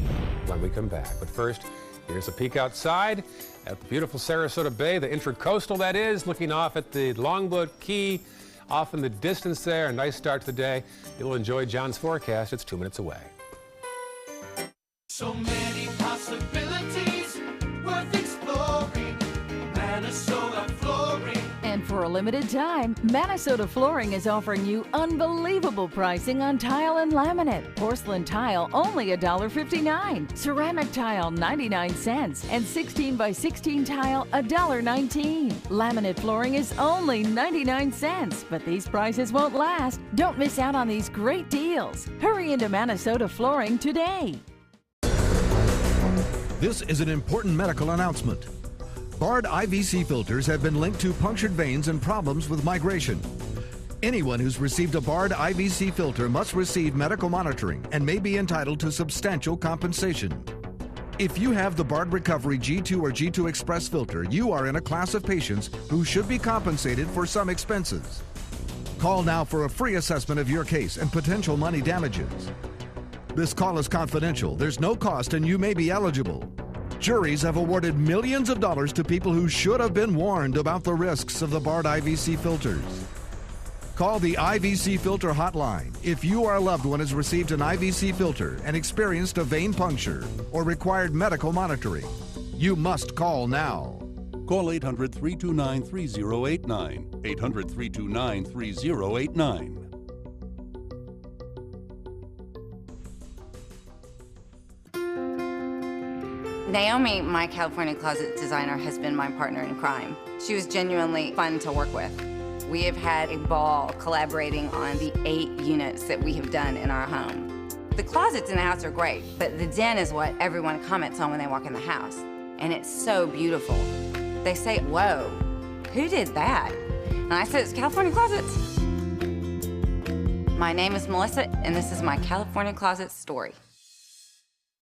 when we come back. But first, here's a peek outside at the beautiful Sarasota Bay, the Intracoastal that is, looking off at the Longboat Key off in the distance there. A nice start to the day. You'll enjoy John's forecast. It's 2 minutes away. So many possibilities worth exploring. Minnesota Flooring. And for a limited time, Minnesota Flooring is offering you unbelievable pricing on tile and laminate. Porcelain tile only $1.59. Ceramic tile 99 cents. And 16 by 16 tile $1.19. Laminate flooring is only 99 cents. But these prices won't last. Don't miss out on these great deals. Hurry into Minnesota Flooring today. This is an important medical announcement. Bard IVC filters have been linked to punctured veins and problems with migration. Anyone who's received a Bard IVC filter must receive medical monitoring and may be entitled to substantial compensation. If you have the Bard Recovery G2 or G2 Express filter, you are in a class of patients who should be compensated for some expenses. Call now for a free assessment of your case and potential money damages. This call is confidential. There's no cost and you may be eligible. Juries have awarded millions of dollars to people who should have been warned about the risks of the Bard IVC filters. Call the IVC Filter Hotline if you or a loved one has received an IVC filter and experienced a vein puncture or required medical monitoring. You must call now. Call 800-329-3089. 800-329-3089. Naomi, my California closet designer, has been my partner in crime. She was genuinely fun to work with. We have had a ball collaborating on the 8 units that we have done in our home. The closets in the house are great, but the den is what everyone comments on when they walk in the house. And it's so beautiful. They say, whoa, who did that? And I said, it's California Closets. My name is Melissa, and this is my California Closet story.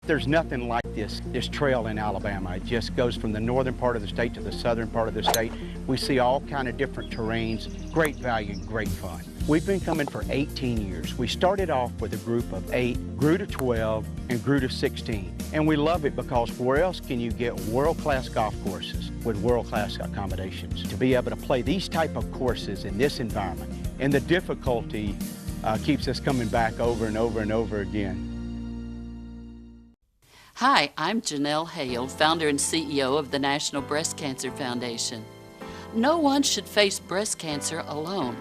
There's nothing like this trail in Alabama. It just goes from the northern part of the state to the southern part of the state. We see all kind of different terrains, great value, great fun. We've been coming for 18 years. We started off with a group of 8, grew to 12, and grew to 16. And we love it because where else can you get world-class golf courses with world-class accommodations? To be able to play these type of courses in this environment, and the difficulty keeps us coming back over and over and over again. Hi, I'm Janelle Hale, founder and CEO of the National Breast Cancer Foundation. No one should face breast cancer alone.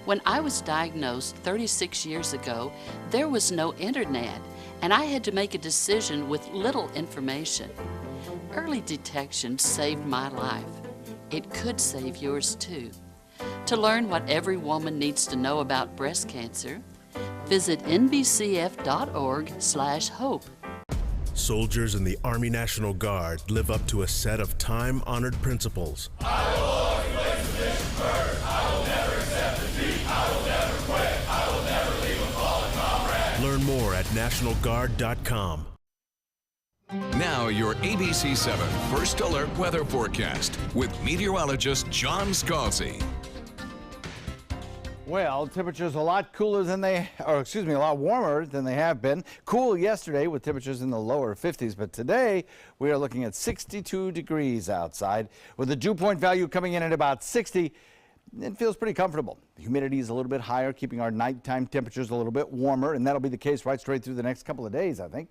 When I was diagnosed 36 years ago, there was no internet, and I had to make a decision with little information. Early detection saved my life. It could save yours too. To learn what every woman needs to know about breast cancer, visit nbcf.org/hope. Soldiers in the Army National Guard live up to a set of time-honored principles. I will always place the mission first. I will never accept defeat. I will never quit. I will never leave a fallen comrade. Learn more at nationalguard.com. Now your ABC 7 First Alert weather forecast with meteorologist John Scalzi. Well, temperatures a lot cooler than a lot warmer than they have been. Cool yesterday with temperatures in the lower 50s, but today we are looking at 62 degrees outside with the dew point value coming in at about 60. It feels pretty comfortable. The humidity is a little bit higher, keeping our nighttime temperatures a little bit warmer, and that'll be the case right straight through the next couple of days, I think.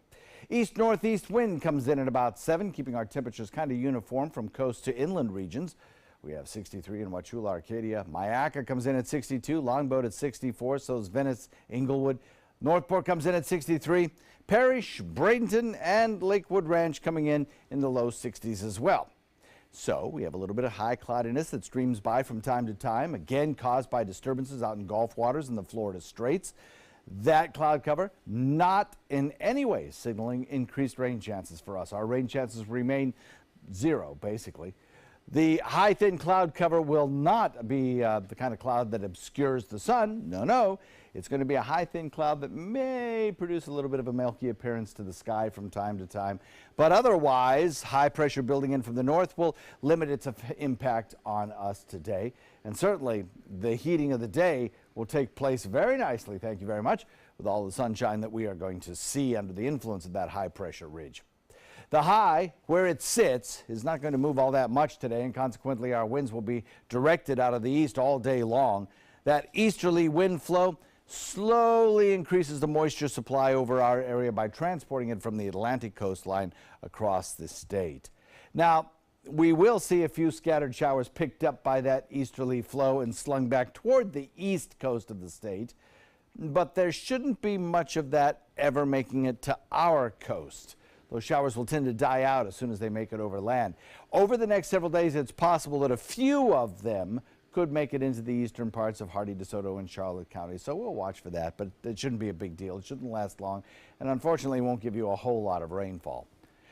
East-northeast wind comes in at about 7, keeping our temperatures kind of uniform from coast to inland regions. We have 63 in Wauchula, Arcadia. Myakka comes in at 62, Longboat at 64, so is Venice, Inglewood. Northport comes in at 63. Parrish, Bradenton, and Lakewood Ranch coming in the low 60s as well. So we have a little bit of high cloudiness that streams by from time to time, again caused by disturbances out in Gulf waters and the Florida Straits. That cloud cover not in any way signaling increased rain chances for us. Our rain chances remain 0, basically. The high thin cloud cover will not be the kind of cloud that obscures the sun. No, no. It's going to be a high thin cloud that may produce a little bit of a milky appearance to the sky from time to time. But otherwise, high pressure building in from the north will limit its impact on us today. And certainly the heating of the day will take place very nicely, thank you very much, with all the sunshine that we are going to see under the influence of that high pressure ridge. The high, where it sits, is not going to move all that much today, and consequently our winds will be directed out of the east all day long. That easterly wind flow slowly increases the moisture supply over our area by transporting it from the Atlantic coastline across the state. Now, we will see a few scattered showers picked up by that easterly flow and slung back toward the east coast of the state, but there shouldn't be much of that ever making it to our coast. Those showers will tend to die out as soon as they make it over land. Over the next several days, it's possible that a few of them could make it into the eastern parts of Hardee, DeSoto, and Charlotte counties. So we'll watch for that, but it shouldn't be a big deal. It shouldn't last long, and unfortunately won't give you a whole lot of rainfall.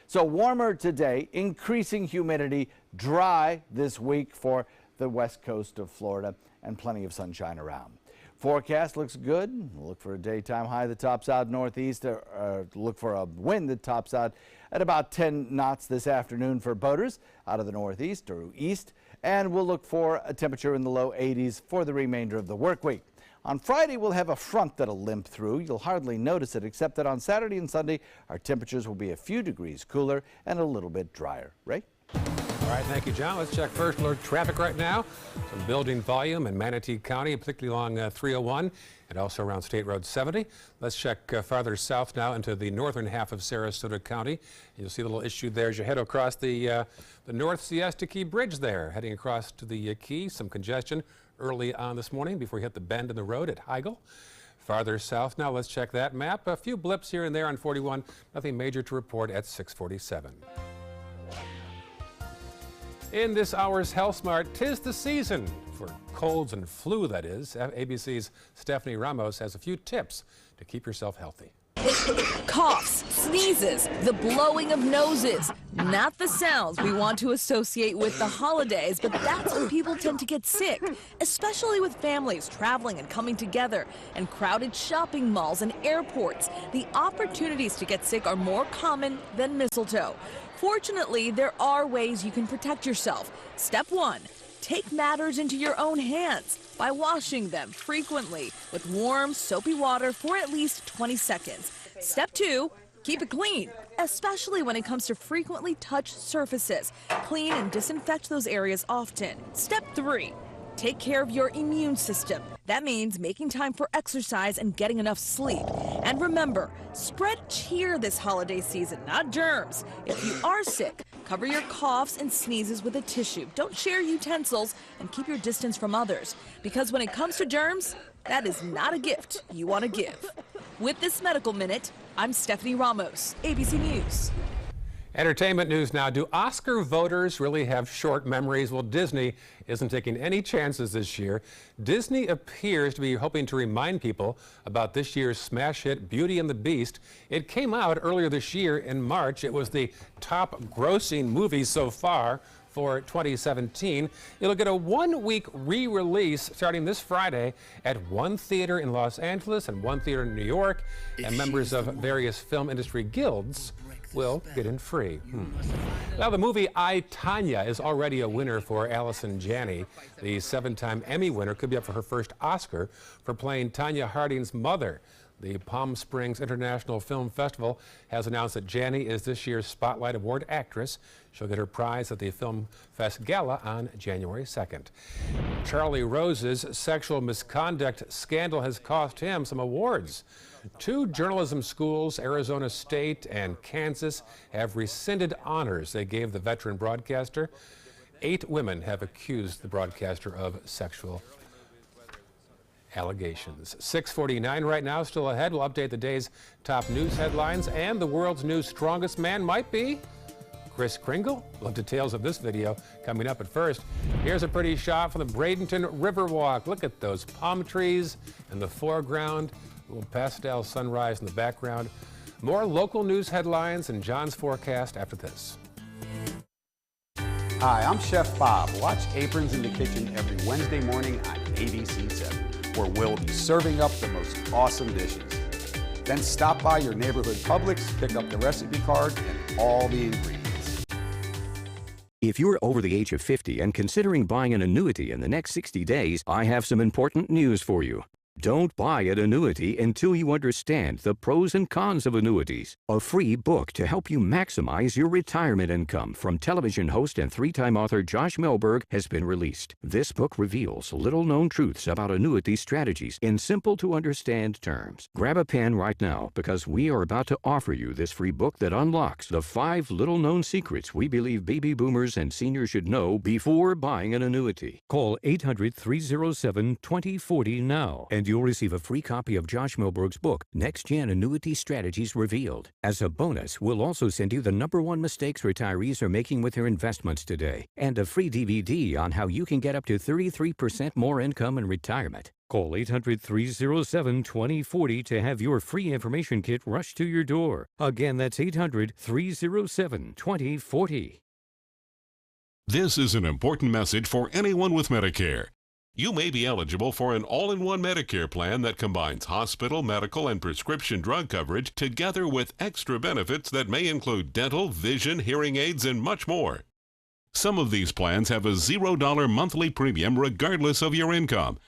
So warmer today, increasing humidity, dry this week for the west coast of Florida, and plenty of sunshine around. Forecast looks good. Look for a daytime high that tops out northeast, or look for a wind that tops out at about 10 knots this afternoon for boaters out of the northeast or east. And we'll look for a temperature in the low 80s for the remainder of the work week. On Friday, we'll have a front that'll limp through. You'll hardly notice it, except that on Saturday and Sunday, our temperatures will be a few degrees cooler and a little bit drier. Ray? All right, thank you, John. Let's check first alert traffic right now. Some building volume in Manatee County, particularly along 301 and also around State Road 70. Let's check farther south now into the northern half of Sarasota County. You'll see a little issue there as you head across the North Siesta Key Bridge there, heading across to the Key. Some congestion early on this morning before you hit the bend in the road at Heigl. Farther south now, let's check that map. A few blips here and there on 41. Nothing major to report at 647. In this hour's Health Smart, 'tis the season for colds and flu, that is. ABC's Stephanie Ramos has a few tips to keep yourself healthy. Coughs, sneezes, the blowing of noses. Not the sounds we want to associate with the holidays, but that's when people tend to get sick, especially with families traveling and coming together, and crowded shopping malls and airports. The opportunities to get sick are more common than mistletoe. Fortunately, there are ways you can protect yourself. Step 1, take matters into your own hands by washing them frequently with warm, soapy water for at least 20 seconds. Step 2, keep it clean, especially when it comes to frequently touched surfaces. Clean and disinfect those areas often. Step 3, take care of your immune system. That means making time for exercise and getting enough sleep. And remember, spread cheer this holiday season, not germs. If you are sick, cover your coughs and sneezes with a tissue. Don't share utensils and keep your distance from others. Because when it comes to germs, that is not a gift you want to give. With this Medical Minute, I'm Stephanie Ramos, ABC News. Entertainment news now. Do Oscar voters really have short memories? Well, Disney isn't taking any chances this year. Disney appears to be hoping to remind people about this year's smash hit Beauty and the Beast. It came out earlier this year in March. It was the top grossing movie so far for 2017. It'll get a one-week re-release starting this Friday at one theater in Los Angeles and one theater in New York, and members of various film industry guilds will get in free. Now, the movie I, Tonya is already a winner for Allison Janney. The 7-time Emmy winner could be up for her first Oscar for playing Tonya Harding's mother. The Palm Springs International Film Festival has announced that Janny is this year's Spotlight Award actress. She'll get her prize at the Film Fest Gala on January 2nd. Charlie Rose's sexual misconduct scandal has cost him some awards. 2 journalism schools, Arizona State and Kansas, have rescinded honors they gave the veteran broadcaster. 8 women have accused the broadcaster of sexual allegations. 6:49 right now, still ahead. We'll update the day's top news headlines, and the world's new strongest man might be Kris Kringle. We'll have details of this video coming up. At first, here's a pretty shot from the Bradenton Riverwalk. Look at those palm trees in the foreground, a little pastel sunrise in the background. More local news headlines and John's forecast after this. Hi, I'm Chef Bob. Watch Aprons in the Kitchen every Wednesday morning on ABC 7, where we'll be serving up the most awesome dishes. Then stop by your neighborhood Publix, pick up the recipe card and all the ingredients. If you're over the age of 50 and considering buying an annuity in the next 60 days, I have some important news for you. Don't buy an annuity until you understand the pros and cons of annuities. A free book to help you maximize your retirement income from television host and 3-time author Josh Melberg has been released. This book reveals little-known truths about annuity strategies in simple-to-understand terms. Grab a pen right now because we are about to offer you this free book that unlocks the 5 little-known secrets we believe baby boomers and seniors should know before buying an annuity. Call 800-307-2040 now and you'll receive a free copy of Josh Melberg's book, Next Gen Annuity Strategies Revealed. As a bonus, we'll also send you the #1 mistakes retirees are making with their investments today, and a free DVD on how you can get up to 33% more income in retirement. Call 800-307-2040 to have your free information kit rushed to your door. Again, that's 800-307-2040. This is an important message for anyone with Medicare. You may be eligible for an all-in-one Medicare plan that combines hospital, medical, and prescription drug coverage together with extra benefits that may include dental, vision, hearing aids, and much more. Some of these plans have a $0 monthly premium regardless of your income.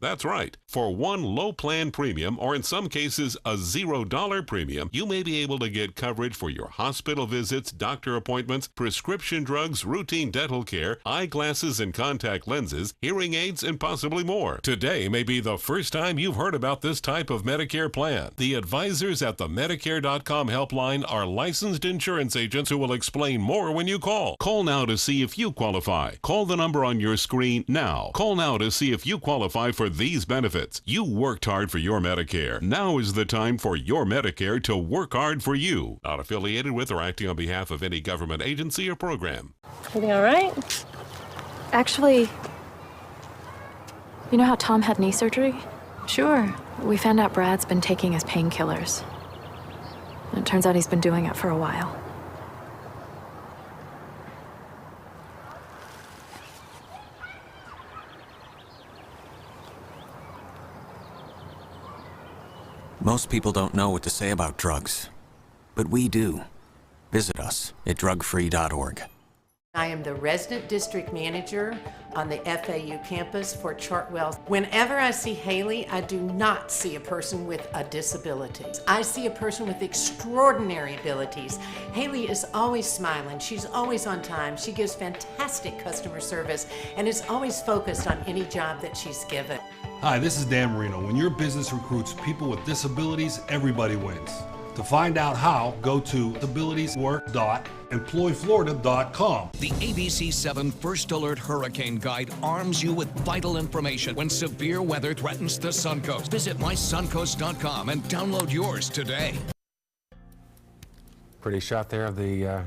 That's right. For one low plan premium, or in some cases a $0 premium, you may be able to get coverage for your hospital visits, doctor appointments, prescription drugs, routine dental care, eyeglasses and contact lenses, hearing aids, and possibly more. Today may be the first time you've heard about this type of Medicare plan. The advisors at the Medicare.com helpline are licensed insurance agents who will explain more when you call. Call now to see if you qualify. Call the number on your screen now. Call now to see if you qualify for these benefits. You worked hard for your Medicare. Now is the time for your Medicare to work hard for you. Not affiliated with or acting on behalf of any government agency or program. Everything all right? Actually, you know how Tom had knee surgery? Sure. We found out Brad's been taking his painkillers. And it turns out he's been doing it for a while. Most people don't know what to say about drugs, but we do. Visit us at drugfree.org. I am the resident district manager on the FAU campus for Chartwell. Whenever I see Haley, I do not see a person with a disability. I see a person with extraordinary abilities. Haley is always smiling. She's always on time. She gives fantastic customer service and is always focused on any job that she's given. Hi, this is Dan Marino. When your business recruits people with disabilities, everybody wins. To find out how, go to disabilitieswork.employflorida.com. The ABC 7 First Alert Hurricane Guide arms you with vital information when severe weather threatens the Suncoast. Visit mysuncoast.com and download yours today. Pretty shot there of the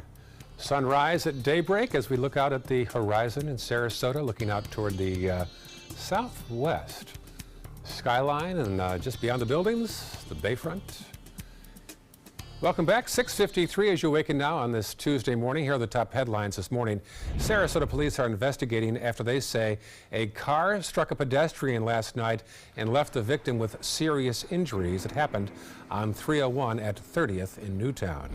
sunrise at daybreak as we look out at the horizon in Sarasota, looking out toward the southwest skyline and just beyond the buildings, the bayfront. Welcome back. 6:53 as you awaken now on this Tuesday morning. Here are the top headlines this morning. Sarasota police are investigating after they say a car struck a pedestrian last night and left the victim with serious injuries. It happened on 301 at 30th in Newtown.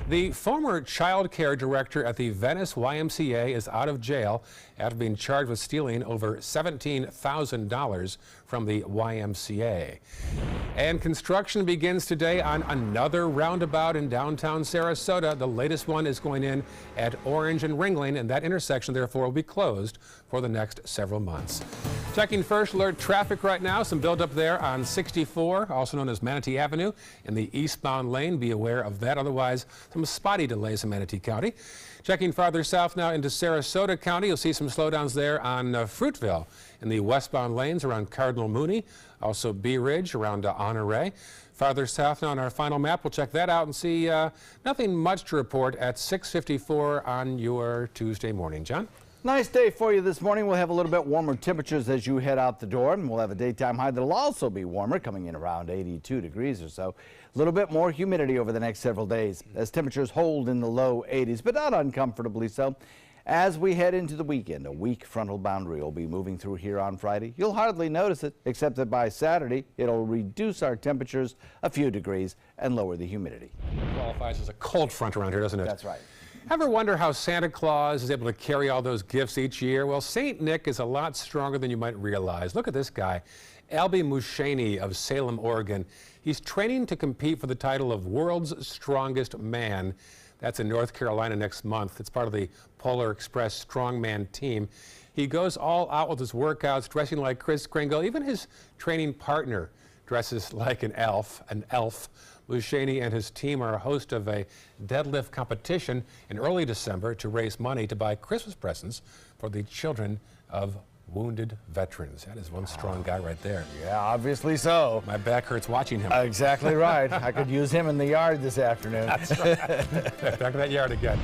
The former child care director at the Venice YMCA is out of jail after being charged with stealing over $17,000 from the YMCA. And construction begins today on another roundabout in downtown Sarasota. The latest one is going in at Orange and Ringling, and that intersection therefore will be closed for the next several months. Checking first alert traffic right now. Some buildup there on 64, also known as Manatee Avenue, in the eastbound lane. Be aware of that. Otherwise, some spotty delays in Manatee County. Checking farther south now into Sarasota County, you'll see some slowdowns there on Fruitville in the westbound lanes around Cardinal Mooney, also Bee Ridge around Honore. Farther south now on our final map, we'll check that out and see nothing much to report at 6:54 on your Tuesday morning. John? Nice day for you this morning. We'll have a little bit warmer temperatures as you head out the door, and we'll have a daytime high that'll also be warmer, coming in around 82 degrees or so. A little bit more humidity over the next several days as temperatures hold in the low 80s, but not uncomfortably so. As we head into the weekend, a weak frontal boundary will be moving through here on Friday. You'll hardly notice it, except that by Saturday, it'll reduce our temperatures a few degrees and lower the humidity. It qualifies as a cold front around here, doesn't it? That's right. Ever wonder how Santa Claus is able to carry all those gifts each year? Well, St. Nick is a lot stronger than you might realize. Look at this guy, Albie Muscheni of Salem, Oregon. He's training to compete for the title of World's Strongest Man. That's in North Carolina next month. It's part of the Polar Express Strongman team. He goes all out with his workouts, dressing like Kris Kringle. Even his training partner dresses like an elf. Muscheni and his team are a host of a deadlift competition in early December to raise money to buy Christmas presents for the children of wounded veterans. That is one strong guy right there. Yeah, obviously so. My back hurts watching him. Exactly right. I could use him in the yard this afternoon. That's right. Back to that yard again.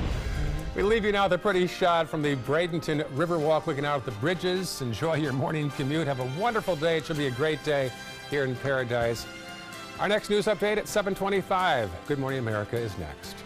We leave you now with a pretty shot from the Bradenton Riverwalk, looking out at the bridges. Enjoy your morning commute. Have a wonderful day. It should be a great day here in paradise. Our next news update at 7:25. Good Morning America is next.